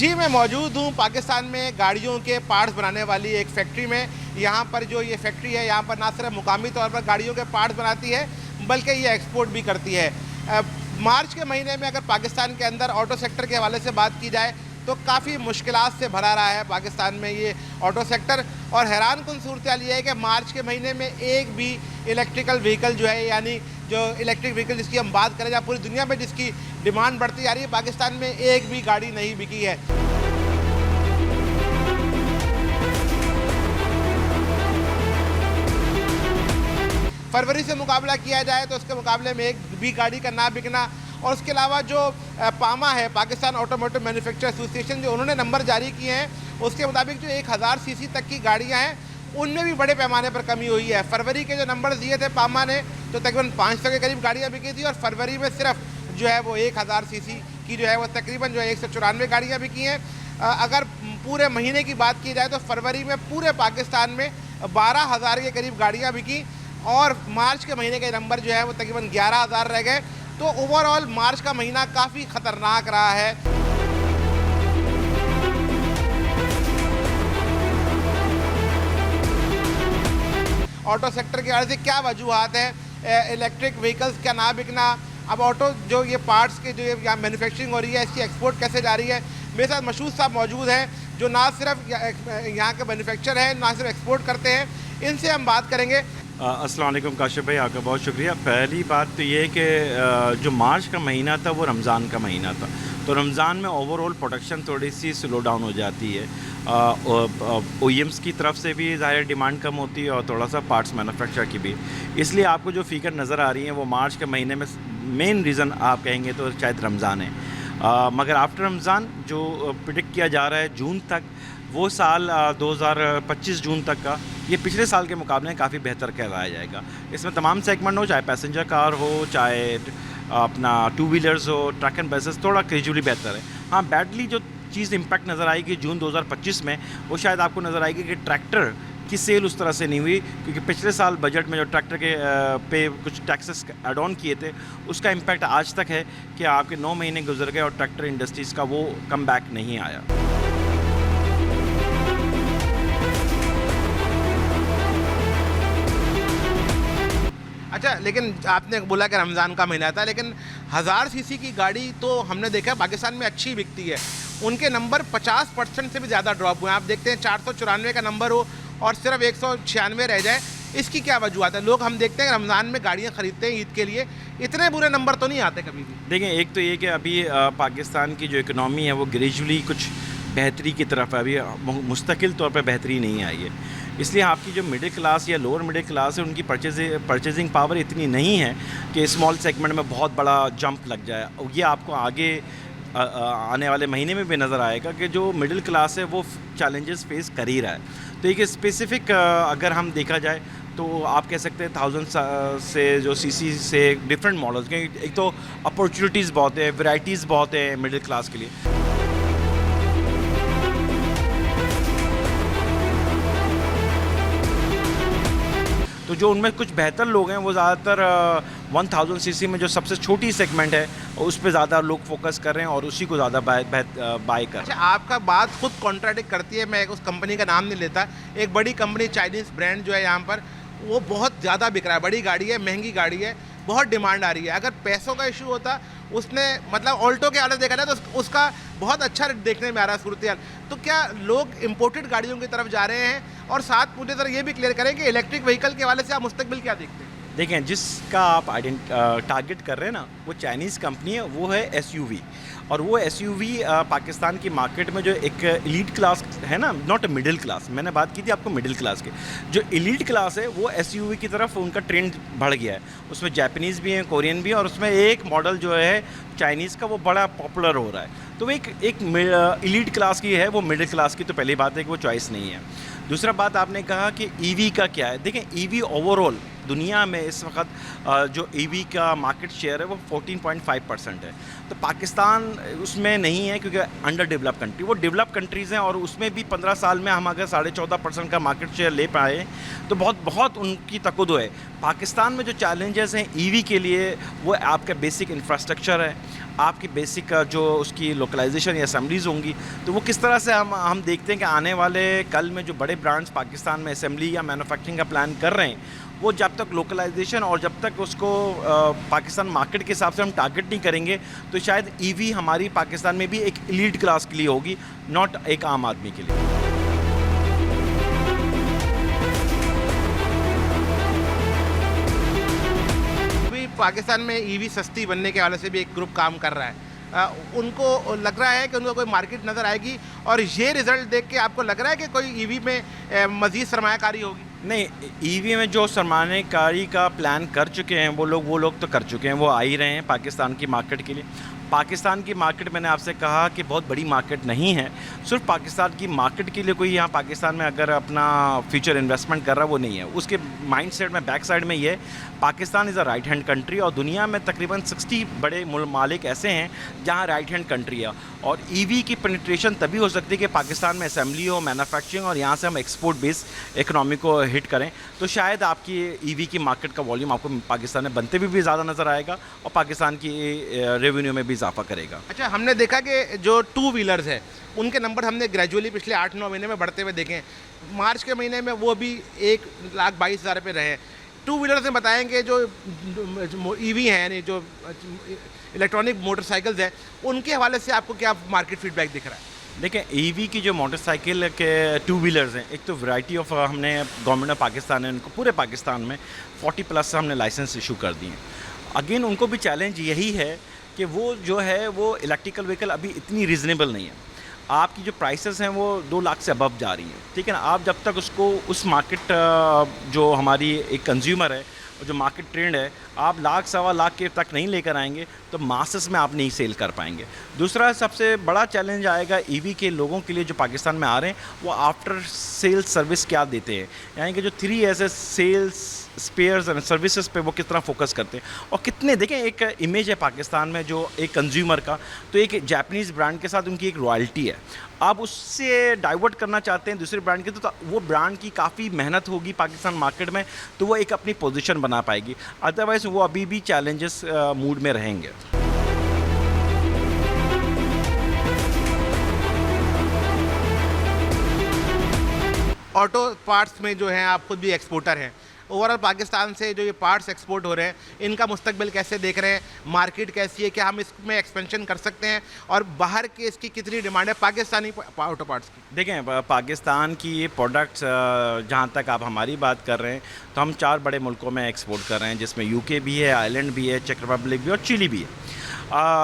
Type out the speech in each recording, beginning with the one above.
जी, मैं मौजूद हूँ पाकिस्तान में गाड़ियों के पार्ट्स बनाने वाली एक फैक्ट्री में। यहाँ पर जो ये फैक्ट्री है, यहाँ पर ना सिर्फ मुकामी तौर पर गाड़ियों के पार्ट्स बनाती है, बल्कि ये एक्सपोर्ट भी करती है। मार्च के महीने में अगर पाकिस्तान के अंदर ऑटो सेक्टर के हवाले से बात की जाए तो काफ़ी मुश्किलात से भरा रहा है पाकिस्तान में ये ऑटो सेक्टर। और हैरानकुन सूरत हाल ये है कि मार्च के महीने में एक भी इलेक्ट्रिकल व्हीकल जो है, यानी जो इलेक्ट्रिक व्हीकल जिसकी हम बात करें, जहाँ पूरी दुनिया में जिसकी डिमांड बढ़ती जा रही है, पाकिस्तान में एक भी गाड़ी नहीं बिकी है। फरवरी से मुकाबला किया जाए तो उसके मुकाबले में एक भी गाड़ी का ना बिकना। और उसके अलावा जो पामा है, पाकिस्तान ऑटोमोटिव मैन्युफैक्चर एसोसिएशन, जो उन्होंने नंबर जारी किए हैं, उसके मुताबिक जो 1000 सीसी तक की गाड़ियां हैं उनमें भी बड़े पैमाने पर कमी हुई है। फरवरी के जो नंबर दिए थे पामा ने, तो तकरीबन 500 के करीब गाड़ियाँ बिकी थी, और फरवरी में सिर्फ जो है वो 1000 सीसी की जो है वो तकरीबन जो है 194 गाड़ियाँ बिकी हैं। अगर पूरे महीने की बात की जाए तो फरवरी में पूरे पाकिस्तान में 12,000 के करीब गाड़ियाँ बिकी, और मार्च के महीने के नंबर जो है वो तकरीबन 11,000 रह गए। तो ओवरऑल मार्च का महीना काफ़ी ख़तरनाक रहा है। ऑटो सेक्टर के वजह से क्या वजूहत है इलेक्ट्रिक व्हीकल्स का ना बिकना। अब ऑटो जो ये पार्ट्स के जो यहाँ मैन्युफैक्चरिंग हो रही है, इसकी एक्सपोर्ट कैसे जा रही है। मेरे साथ मशहूर साहब मौजूद हैं जो ना सिर्फ यहाँ के मैन्युफैक्चर हैं, ना सिर्फ एक्सपोर्ट करते हैं। इनसे हम बात करेंगे। अस्सलाम वालेकुम काशिफ भाई, आपका बहुत शुक्रिया। पहली बात तो ये कि जो मार्च का महीना था वो रमज़ान का महीना था, तो रमज़ान में ओवरऑल प्रोडक्शन थोड़ी सी स्लो डाउन हो जाती है। OEMs की तरफ से भी ज़ाहिर डिमांड कम होती है, और थोड़ा सा पार्ट्स मैन्युफैक्चर की भी। इसलिए आपको जो फ़िगर नज़र आ रही है वो मार्च के महीने में मेन रीज़न आप कहेंगे तो शायद रमज़ान है। मगर आफ्टर रमज़ान जो प्रिडिक्ट किया जा रहा है जून तक, वो साल 2025 जून तक का, ये पिछले साल के मुकाबले में काफ़ी बेहतर कहलाया जाएगा। इसमें तमाम सेगमेंट हो, चाहे पैसेंजर कार हो, चाहे अपना टू व्हीलर्स हो, ट्रक एंड बसेस, थोड़ा ग्रेजुअली बेहतर है। हाँ, बैडली जो चीज़ इम्पैक्ट नज़र आएगी जून 2025 में, वो शायद आपको नज़र आएगी कि ट्रैक्टर की सेल उस तरह से नहीं हुई, क्योंकि पिछले साल बजट में जो ट्रैक्टर के पे कुछ टैक्सेस ऐड ऑन किए थे, उसका इम्पैक्ट आज तक है कि आपके 9 महीने गुजर गए और ट्रैक्टर इंडस्ट्रीज़ का वो कम बैक नहीं आया। अच्छा, लेकिन आपने बोला कि रमज़ान का महीना था, लेकिन 1000 सीसी की गाड़ी तो हमने देखा पाकिस्तान में अच्छी बिकती है। उनके नंबर 50% से भी ज़्यादा ड्रॉप हुए हैं। आप देखते हैं 494 का नंबर हो और सिर्फ 196 रह जाए, इसकी क्या वजूहत है? लोग हम देखते हैं रमज़ान में गाड़ियाँ ख़रीदते हैं ईद के लिए, इतने बुरे नंबर तो नहीं आते कभी भी। देखें, एक तो ये कि अभी पाकिस्तान की जो इकनॉमी है वो ग्रेजुअली कुछ बेहतरी की तरफ है, अभी मुस्तकिल तौर पर बेहतरी नहीं आई है। इसलिए आपकी जो मिडिल क्लास या लोअर मिडिल क्लास है, उनकी परचेजिंग पावर इतनी नहीं है कि स्मॉल सेगमेंट में बहुत बड़ा जंप लग जाए। और ये आपको आगे आने वाले महीने में भी नज़र आएगा कि जो मिडिल क्लास है वो चैलेंजेस फेस कर ही रहा है। तो एक स्पेसिफ़िक अगर हम देखा जाए तो आप कह सकते हैं 1000 से जो सीसी से डिफरेंट मॉडल्स के, एक तो अपॉर्चुनिटीज़ बहुत है, वैरायटीज़ बहुत है मिडिल क्लास के लिए। तो जो उनमें कुछ बेहतर लोग हैं वो ज़्यादातर 1000 सीसी में जो सबसे छोटी सेगमेंट है उस पे ज़्यादा लोग फोकस कर रहे हैं और उसी को ज़्यादा बाय कर रहे हैं। अच्छा, आपका बात खुद कॉन्ट्राडिक्ट करती है। मैं उस कंपनी का नाम नहीं लेता। एक बड़ी कंपनी, चाइनीज़ ब्रांड जो है यहाँ पर, वो बहुत ज़्यादा बिक रहा है। बड़ी गाड़ी है, महंगी गाड़ी है, बहुत डिमांड आ रही है। अगर पैसों का इशू होता, उसने मतलब ऑल्टो के आगे देखा जाए तो उसका बहुत अच्छा देखने में आ रहा है सूरत हाल। तो क्या लोग इंपोर्टेड गाड़ियों की तरफ जा रहे हैं? और साथ मुझे ज़रा ये भी क्लियर करें कि इलेक्ट्रिक व्हीकल के हवाले से आप मुस्तकबिल क्या देखते हैं? देखें, जिसका आप टारगेट कर रहे हैं ना, वो चाइनीज़ कंपनी है, वो है SUV। और वो SUV पाकिस्तान की मार्केट में जो एक एलीट क्लास है ना, नॉट मिडिल क्लास, मैंने बात की थी आपको मिडिल क्लास के, जो एलीट क्लास है वो SUV की तरफ उनका ट्रेंड बढ़ गया है। उसमें जापानीज़ भी हैं, कोरियन भी हैं, और उसमें एक मॉडल जो है चाइनीज़ का वो बड़ा पॉपुलर हो रहा है। तो एक एलीट क्लास की है, वो मिडिल क्लास की तो पहली बात है कि वो चॉइस नहीं है। दूसरा बात आपने कहा कि EV का क्या है। देखें, EV ओवरऑल दुनिया में इस वक्त जो ईवी का मार्केट शेयर है वो 14.5% है। तो पाकिस्तान उसमें नहीं है क्योंकि अंडर डेवलप कंट्री, वो डेवलप कंट्रीज़ हैं और उसमें भी 15 साल में हम अगर 14.5% का मार्केट शेयर ले पाए तो बहुत उनकी तकद्दो है। पाकिस्तान में जो चैलेंजेस हैं ईवी के लिए वो आपका बेसिक इंफ्रास्ट्रक्चर है, आपकी बेसिक जो उसकी लोकलाइजेशन या असेंबलीज़ होंगी। तो वो किस तरह से हम देखते हैं कि आने वाले कल में जो बड़े ब्रांड्स पाकिस्तान में असेंबली या मैन्युफैक्चरिंग का प्लान कर रहे हैं, वो जब तक लोकलाइजेशन और जब तक उसको पाकिस्तान मार्केट के हिसाब से हम टारगेट नहीं करेंगे तो शायद ईवी हमारी पाकिस्तान में भी एक एलीट क्लास के लिए होगी, नॉट एक आम आदमी के लिए। पाकिस्तान में ईवी सस्ती बनने के हवाले से भी एक ग्रुप काम कर रहा है। उनको लग रहा है कि उनको कोई मार्केट नज़र आएगी और ये रिज़ल्ट देख के आपको लग रहा है कि कोई ईवी में मज़ीद सरमायाकारी होगी? नहीं, ईवी में जो सरमायाकारी का प्लान कर चुके हैं वो लोग तो कर चुके हैं, वो आ ही रहे हैं पाकिस्तान की मार्केट के लिए। पाकिस्तान की मार्केट मैंने आपसे कहा कि बहुत बड़ी मार्केट नहीं है, सिर्फ पाकिस्तान की मार्केट के लिए कोई यहाँ पाकिस्तान में अगर अपना फ्यूचर इन्वेस्टमेंट कर रहा है वो नहीं है। उसके माइंडसेट में बैक साइड में ये Pakistan is a right hand country और दुनिया में तकरीबन 60 बड़े मालिक ऐसे हैं जहाँ राइट हैंड कंट्री है और ईवी की पेनिट्रेशन तभी हो सकती है कि पाकिस्तान में असेंबली हो, मैन्युफैक्चरिंग और यहाँ से हम एक्सपोर्ट बेस इकनॉमी को हिट करें तो शायद आपकी ईवी की मार्केट का वॉल्यूम आपको पाकिस्तान में बनते भी ज़्यादा नज़र आएगा और पाकिस्तान की रेवेन्यू में भी इजाफा करेगा। अच्छा, हमने देखा कि जो 2 व्हीलर्स है उनके नंबर हमने ग्रेजुअली पिछले 8-9 महीने में बढ़ते हुए देखे हैं। मार्च के महीने में वो भी 1,22,000 पे रहे हैं। 2 व्हीलर्स में बताएंगे जो ईवी हैं यानी जो इलेक्ट्रॉनिक मोटरसाइकिल्स हैं उनके हवाले से आपको क्या मार्केट फीडबैक दिख रहा है? देखिए, ईवी की जो मोटरसाइकिल के 2 व्हीलर्स हैं, एक तो वैरायटी ऑफ हमने गवर्नमेंट ऑफ पाकिस्तान ने उनको पूरे पाकिस्तान में 40+ हमने लाइसेंस इशू कर दिए। अगेन उनको भी चैलेंज यही है कि वो जो है वो इलेक्ट्रिकल व्हीकल अभी इतनी रीज़नेबल नहीं है। आपकी जो प्राइसेस हैं वो 2 लाख से अबव जा रही हैं, ठीक है ना। आप जब तक उसको उस मार्केट जो हमारी एक कंज्यूमर है जो मार्केट ट्रेंड है, आप लाख 1.25 के तक नहीं लेकर आएंगे तो मासेस में आप नहीं सेल कर पाएंगे। दूसरा सबसे बड़ा चैलेंज आएगा ईवी के लोगों के लिए जो पाकिस्तान में आ रहे हैं, वो आफ्टर सेल्स सर्विस क्या देते हैं, यानी कि जो 3 सेल्स स्पेयर्स एंड सर्विसेज पे वो किस तरह फोकस करते हैं और कितने। देखें, एक इमेज है पाकिस्तान में जो एक कंज्यूमर का, तो एक जापानीज़ ब्रांड के साथ उनकी एक रॉयल्टी है। आप उससे डाइवर्ट करना चाहते हैं दूसरे ब्रांड के तो वो ब्रांड की काफ़ी मेहनत होगी पाकिस्तान मार्केट में, तो वो एक अपनी पोजीशन बना पाएगी। अदरवाइज़ वो अभी भी चैलेंजेस मूड में रहेंगे। ऑटो पार्ट्स में जो है आप खुद भी एक्सपोर्टर हैं, ओवरऑल पाकिस्तान से जो ये पार्ट्स एक्सपोर्ट हो रहे हैं इनका मुस्तकबिल कैसे देख रहे हैं? मार्केट कैसी है? क्या हम इसमें एक्सपेंशन कर सकते हैं? और बाहर की इसकी कितनी डिमांड है पाकिस्तानी ऑटो पार्ट्स की? देखें, पाकिस्तान की ये प्रोडक्ट्स जहाँ तक आप हमारी बात कर रहे हैं तो हम 4 बड़े मुल्कों में एक्सपोर्ट कर रहे हैं, जिसमें यूके भी है, आयरलैंड भी है, चेक रिपब्लिक भी और चिली भी है।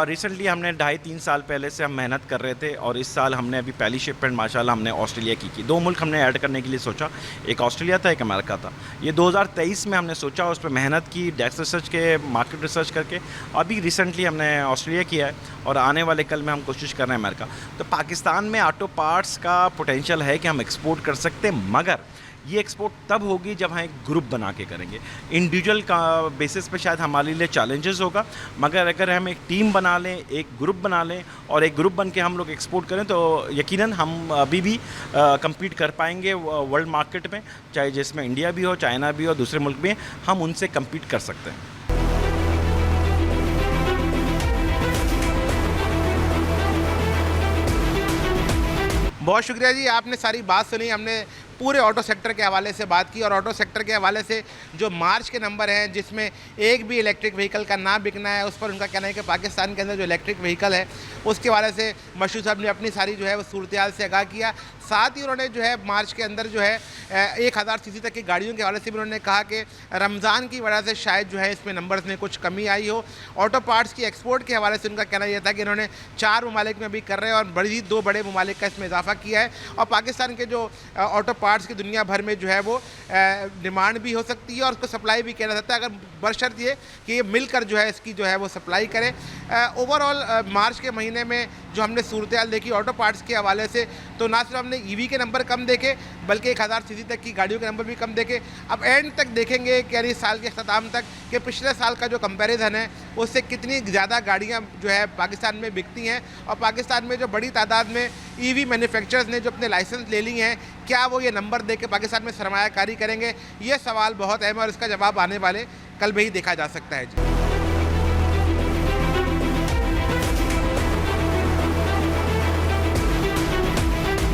रिसेंटली हमने 2.5-3 साल पहले से हम मेहनत कर रहे थे और इस साल हमने अभी पहली शिपमेंट माशाल्लाह हमने ऑस्ट्रेलिया की 2 मुल्क हमने ऐड करने के लिए सोचा, एक ऑस्ट्रेलिया था, एक अमेरिका था। ये 2023 में हमने सोचा, उस पर मेहनत की, डेस्क रिसर्च के, मार्केट रिसर्च करके अभी रिसेंटली हमने ऑस्ट्रेलिया किया है और आने वाले कल में हम कोशिश कर रहे हैं अमेरिका। तो पाकिस्तान में ऑटो पार्ट्स का पोटेंशियल है कि हम एक्सपोर्ट कर सकते हैं, मगर ये एक्सपोर्ट तब होगी जब हम एक ग्रुप बना के करेंगे। इंडिविजुअल का बेसिस पे शायद हमारे लिए चैलेंजेस होगा, मगर अगर हम एक टीम बना लें, एक ग्रुप बना लें और एक ग्रुप बन के हम लोग एक्सपोर्ट करें तो यकीनन हम अभी भी compete कर पाएंगे वर्ल्ड मार्केट में, चाहे जिसमें इंडिया भी हो, चाइना भी हो, दूसरे मुल्क भी, हम उनसे compete कर सकते हैं। बहुत शुक्रिया जी, आपने सारी बात सुनी। हमने पूरे ऑटो सेक्टर के हवाले से बात की और ऑटो सेक्टर के हवाले से जो मार्च के नंबर हैं जिसमें एक भी इलेक्ट्रिक व्हीकल का ना बिकना है, उस पर उनका कहना है कि पाकिस्तान के अंदर जो इलेक्ट्रिक व्हीकल है उसके हवाले से मशहूर साहब ने अपनी सारी जो है वो सूरत हाल से आगाह किया। साथ ही उन्होंने जो है मार्च के अंदर जो है 1000 सीसी तक की गाड़ियों के हवाले से भी उन्होंने कहा कि रमज़ान की वजह से शायद जो है इसमें नंबर्स में कुछ कमी आई हो। ऑटो पार्ट्स की एक्सपोर्ट के हवाले से उनका कहना यह था कि इन्होंने 4 ममालिक में भी कर रहे हैं और 2 बड़े ममालिक का इसमें इजाफा किया है और पाकिस्तान के जो ऑटो पार्ट्स की दुनिया भर में जो है वो डिमांड भी हो सकती है और उसको सप्लाई भी किया जा सकता है, अगर बशर्त ये कि ये मिलकर जो है इसकी जो है वो सप्लाई करें। ओवरऑल मार्च के महीने में जो हमने सूरत हाल देखी ऑटो पार्ट्स के हवाले से, तो ना सिर्फ हमने ईवी के नंबर कम देखे बल्कि 1000 सीसी तक की गाड़ियों के नंबर भी कम देखे। अब एंड तक देखेंगे कि यानी साल के अख्ताम तक कि पिछले साल का जो कंपैरिजन है उससे कितनी ज़्यादा गाड़ियाँ जो है पाकिस्तान में बिकती हैं और पाकिस्तान में जो बड़ी तादाद में ईवी मैन्युफैक्चरर्स ने जो अपने लाइसेंस ले लिए हैं, क्या वो ये नंबर दे के पाकिस्तान में सरमायाकारी करेंगे? ये सवाल बहुत अहम है और इसका जवाब आने वाले कल में ही देखा जा सकता है जी।